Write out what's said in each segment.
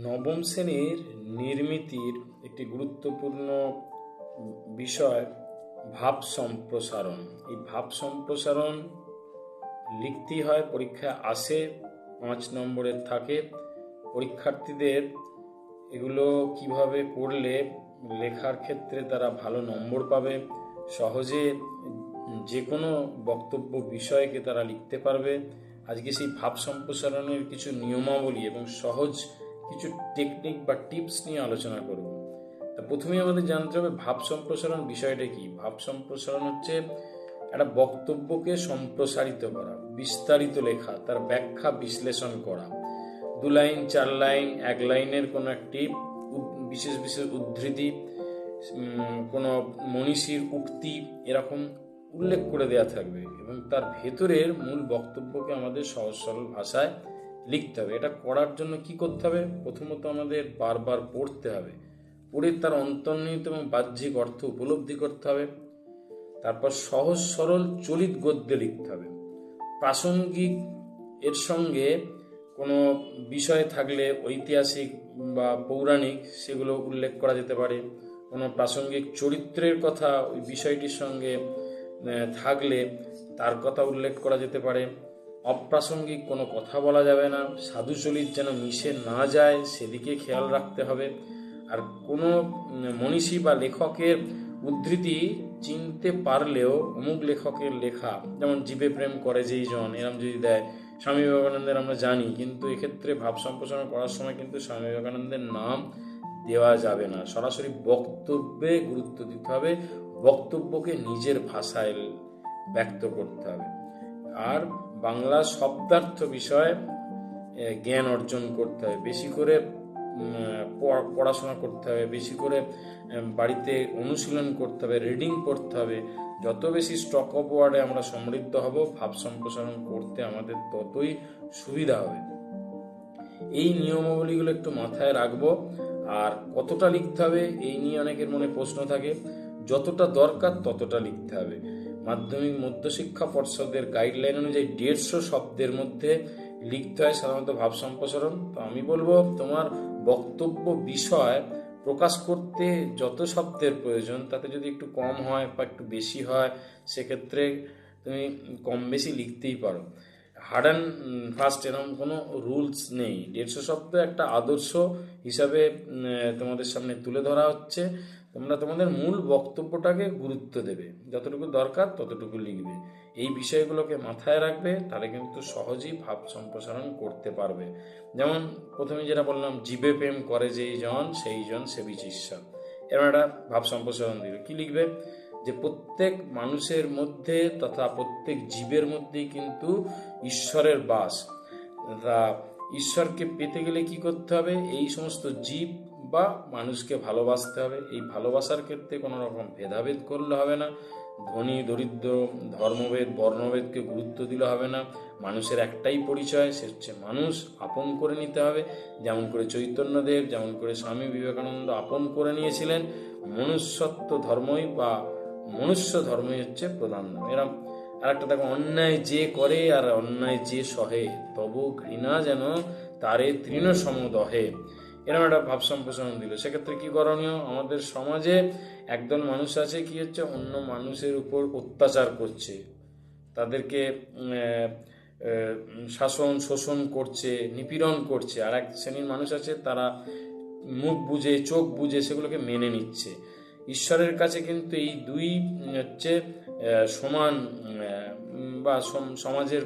নবম শ্রেণীর নির্মিতির একটি গুরুত্বপূর্ণ বিষয় ভাব সম্প্রসারণ। এই ভাব সম্প্রসারণ লিখতেই হয়, পরীক্ষায় আসে, 5 নম্বরের থাকে। পরীক্ষার্থীদের এগুলো কিভাবে করলে লেখার ক্ষেত্রে তারা ভালো নম্বর পাবে, সহজে যে কোনো বক্তব্য বিষয়কে তারা লিখতে পারবে, আজকে সেই ভাব সম্প্রসারণের কিছু নিয়মাবলী এবং সহজ কিছু টেকনিক বা টিপস নিয়ে আলোচনা করব। তা প্রথমেই আমাদের জানতে হবে ভাব সম্প্রসারণ বিষয়টা কি। ভাব সম্প্রসারণ হচ্ছে একটা বক্তব্যকে সম্প্রসারিত করা, বিস্তারিত লেখা, তার ব্যাখ্যা বিশ্লেষণ করা। 2 লাইন 4 লাইন 1 লাইনের কোনো একটি বিশেষ বিশেষ উদ্ধৃতি, কোনো মনীষীর উক্তি এরকম উল্লেখ করে দেওয়া থাকবে এবং তার ভেতরের মূল বক্তব্যকে আমাদের সহজ সরল ভাষায় লিখতে হবে। এটা করার জন্য কি করতে হবে? প্রথমত আমাদের বারবার পড়তে হবে, পড়ে তার অন্তর্নিহিত এবং বাহ্যিক অর্থ উপলব্ধি করতে হবে। তারপর সহজ সরল চলিত গদ্যে লিখতে হবে। প্রাসঙ্গিক এর সঙ্গে কোনো বিষয় থাকলে ঐতিহাসিক বা পৌরাণিক সেগুলো উল্লেখ করা যেতে পারে। কোনো প্রাসঙ্গিক চরিত্রের কথা ওই বিষয়টির সঙ্গে থাকলে তার কথা উল্লেখ করা যেতে পারে। অপ্রাসঙ্গিক কোনো কথা বলা যাবে না, সাধু চলিত যেন মিশে না যায় সেদিকে খেয়াল রাখতে হবে। আর কোনো মনীষী বা লেখকের উদ্ধৃতি চিনতে পারলেও অমুক লেখকের লেখা, যেমন জীবে প্রেম করে যেই জন, এরম যদি দেয়, স্বামী বিবেকানন্দের আমরা জানি, কিন্তু এক্ষেত্রে ভাব সম্প্রসারণ করার সময় কিন্তু স্বামী বিবেকানন্দের নাম দেওয়া যাবে না। সরাসরি বক্তব্যে গুরুত্ব দিতে হবে, বক্তব্যকে নিজের ভাষায় ব্যক্ত করতে হবে। আর বাংলা শব্দার্থ বিষয়ে জ্ঞান অর্জন করতে হবে, বেশি করে পড়াশোনা করতে হবে, বেশি করে বাড়িতে অনুশীলন করতে হবে, রিডিং পড়তে হবে। যত বেশি স্টক অফ ওয়ার্ডে আমরা সমৃদ্ধ হব, ভাব সম্প্রসারণ করতে আমাদের ততই সুবিধা হবে। এই নিয়মাবলীগুলো একটু মাথায় রাখবো। আর কতটা লিখতে হবে এই নিয়ে অনেকের মনে প্রশ্ন থাকে। যতটা দরকার ততটা লিখতে হবে। মাধ্যমিক মধ্যশিক্ষা পর্ষদের গাইডলাইন অনুযায়ী 150 শব্দের মধ্যে লিখতে হয় সাধারণত ভাব সম্প্রসারণ। তো আমি বলবো তোমার বক্তব্য বিষয় প্রকাশ করতে যত শব্দের প্রয়োজন তাতে যদি একটু কম হয় বা একটু বেশি হয় সেক্ষেত্রে তুমি কম বেশি লিখতেই পারো। হার্ড অ্যান্ড ফাস্ট এরকম কোনো রুলস নেই। 150 শব্দ একটা আদর্শ হিসাবে তোমাদের সামনে তুলে ধরা হচ্ছে। তোমরা তোমাদের মূল বক্তব্যটাকে গুরুত্ব দেবে, যতটুকু দরকার ততটুকু লিখবে। এই বিষয়গুলোকে মাথায় রাখবে, তাহলে কিন্তু সহজেই ভাব সম্প্রসারণ করতে পারবে। যেমন প্রথমে যেটা বললাম, জীবে প্রেম করে যেই জন সেই জন সেবিচ ঈশ্বর, এরকম একটা ভাব সম্প্রসারণ দিবে। কি লিখবে? যে প্রত্যেক মানুষের মধ্যে তথা প্রত্যেক জীবের মধ্যেই কিন্তু ঈশ্বরের বাস। তা ঈশ্বরকে পেতে গেলে কি করতে হবে? এই সমস্ত জীব বা মানুষকে ভালোবাসতে হবে। এই ভালোবাসার ক্ষেত্রে কোনো রকম ভেদাভেদ করলে হবে না। ধনী দরিদ্র, ধর্মভেদ বর্ণভেদকে গুরুত্ব দিলে হবে না। মানুষের একটাই পরিচয়, সে হচ্ছে মানুষ। আপন করে নিতে হবে, যেমন করে চৈতন্যদেব, যেমন করে স্বামী বিবেকানন্দ আপন করে নিয়েছিলেন। মনুষ্যত্ব ধর্মই বা মনুষ্য ধর্মই হচ্ছে প্রধান ধর্ম। এরকম আর একটা দেখো, অন্যায় যে করে আর অন্যায় যে সহে, তবু ঘৃণা যেন তারে তৃণ সমদহে, এরকম একটা ভাব সম্প্রসারণ দিল। সেক্ষেত্রে কি করণীয়? আমাদের সমাজে একদল মানুষ আছে কি হচ্ছে, অন্য মানুষের উপর অত্যাচার করছে, তাদেরকে শাসন শোষণ করছে, নিপীড়ন করছে। আর এক শ্রেণীর মানুষ আছে তারা মুখ বুঝে চোখ বুঝে সেগুলোকে মেনে নিচ্ছে। ঈশ্বরের কাছে কিন্তু এই দুই হচ্ছে সমান, বা সমাজের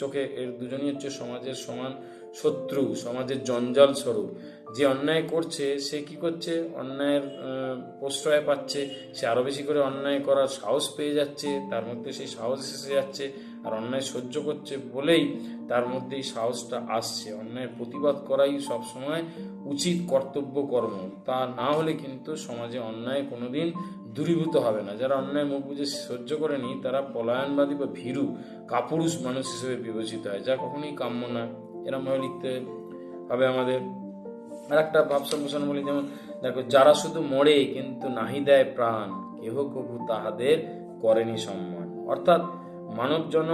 চোখে এর দুজনই হচ্ছে সমাজের সমান শত্রু, সমাজের জঞ্জাল স্বরূপ। যে অন্যায় করছে সে কি করছে? অন্যায়ের প্রশ্রয় পাচ্ছে, সে আরো বেশি করে অন্যায় করার সাহস পেয়ে যাচ্ছে, তার মধ্যে সেই সাহস এসে যাচ্ছে। আর অন্যায় সহ্য করছে বলেই তার মধ্যে এই সাহসটা আসছে। অন্যায়ের প্রতিবাদ করাই সবসময় উচিত কর্তব্য কর্ম। তা না হলে কিন্তু সমাজে অন্যায় কোনোদিন দূরীভূত হবে না। যারা অন্যায় মুখ বুঝে সহ্য করেনি তারা পলায়নবাদী বা ভীরু কাপুরুষ মানুষ হিসেবে বিবেচিত হয়, যা কখনোই কাম্য না। এরমভাবে লিখতে হবে আমাদের। আর একটা ভাব সম্প্রসারণ বলি, যেমন দেখো, যারা শুধু মরে কিন্তু নাহি দেয় প্রাণ, কেহ কবু তাহাদের করেনি সম্মান। অর্থাৎ মানব জন্ম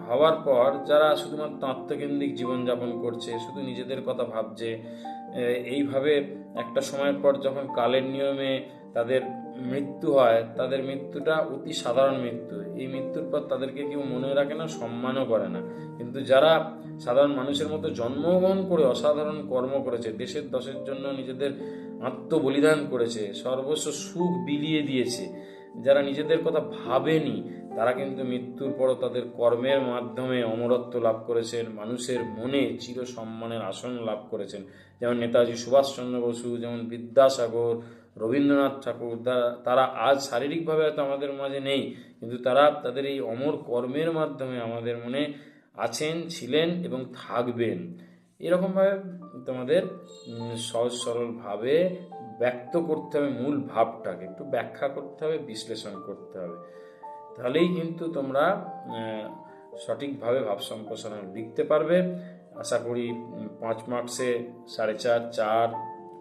হওয়ার পর যারা শুধুমাত্র আত্মকেন্দ্রিক জীবনযাপন করছে, শুধু নিজেদের কথা ভাবছে, এইভাবে একটা সময়ের পর যখন কালের নিয়মে তাদের মৃত্যু হয়, তাদের মৃত্যুটা অতি সাধারণ মৃত্যু। এই মৃত্যুর পর তাদেরকে কেউ মনে রাখে না, সম্মানও করে না। কিন্তু যারা সাধারণ মানুষের মতো জন্মগ্রহণ করে অসাধারণ কর্ম করেছে, দেশের দশের জন্য নিজেদের আত্মবলিদান করেছে, সর্বস্ব সুখ বিলিয়ে দিয়েছে, যারা নিজেদের কথা ভাবেনি, তারা কিন্তু মৃত্যুর পরও তাদের কর্মের মাধ্যমে অমরত্ব লাভ করেছেন, মানুষের মনে চির সম্মানের আসন লাভ করেছেন। যেমন নেতাজি সুভাষচন্দ্র বসু, যেমন বিদ্যাসাগর, রবীন্দ্রনাথ ঠাকুর, তারা আজ শারীরিকভাবে হয়তো আমাদের মাঝে নেই, কিন্তু তারা তাদের এই অমর কর্মের মাধ্যমে আমাদের মনে আছেন, ছিলেন এবং থাকবেন। এরকমভাবে তোমাদের সহজ সরলভাবে ব্যক্ত করতে হবে, মূল ভাবটাকে একটু ব্যাখ্যা করতে হবে, বিশ্লেষণ করতে হবে। তাহলেই কিন্তু তোমরা সঠিকভাবে ভাব সম্প্রসারণ লিখতে পারবে। আশা করি 5 মার্কসে 4.5 4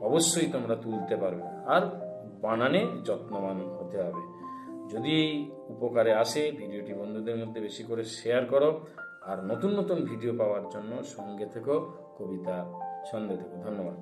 অবশ্যই তোমরা তুলতে পারবে। আর বানানে যত্নবান হতে হবে। যদি উপকারে আসে ভিডিওটি বন্ধুদের মধ্যে বেশি করে শেয়ার করো। আর নতুন নতুন ভিডিও পাওয়ার জন্য সঙ্গে থেকো, কবিতা ছন্দে থেকো। ধন্যবাদ।